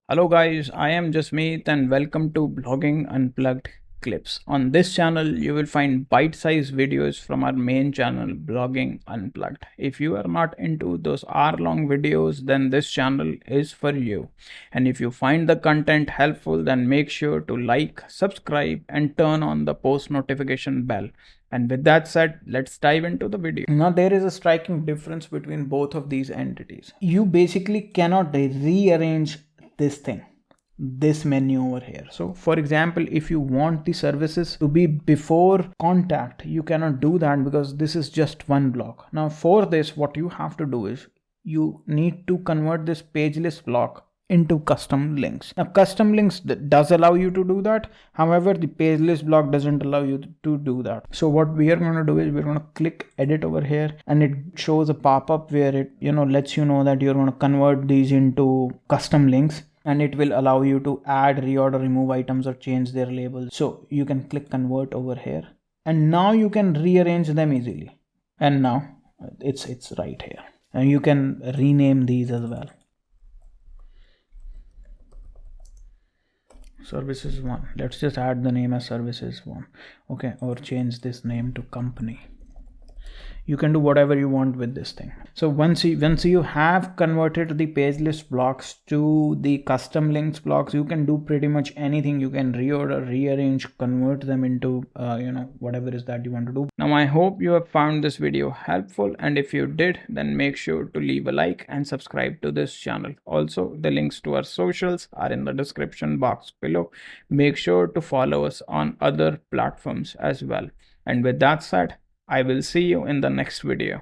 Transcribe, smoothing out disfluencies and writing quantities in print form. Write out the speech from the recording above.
Hello guys, I am Jasmeet and welcome to Blogging Unplugged Clips. On this channel, you will find bite-sized videos from our main channel, Blogging Unplugged. If you are not into those hour-long videos, then this channel is for you. And if you find the content helpful, then make sure to like, subscribe, and turn on the post notification bell. And with that said, let's dive into the video. Now, there is a striking difference between both of these entities. You basically cannot rearrange this menu over here. So for example, if you want the services to be before contact, you cannot do that because this is just one block. Now for this, what you have to do is you need to convert this page list block into custom links. Now custom links does allow you to do that. However, the page list block doesn't allow you to do that. So what we are going to do is we're going to click edit over here, and it shows a pop-up where it lets you know that you're going to convert these into custom links, and it will allow you to add, reorder, remove items or change their labels. So you can click convert over here, and now you can rearrange them easily. And now it's right here, and you can rename these as well. Services 1, let's just add the name as services 1. Okay, or change this name to company. You can do whatever you want with this thing. So once you have converted the page list blocks to the custom links blocks, you can do pretty much anything. You can reorder, rearrange, convert them into whatever is that you want to do. Now I hope you have found this video helpful, and if you did, then make sure to leave a like and subscribe to this channel. Also, the links to our socials are in the description box below. Make sure to follow us on other platforms as well. And with that said, I will see you in the next video.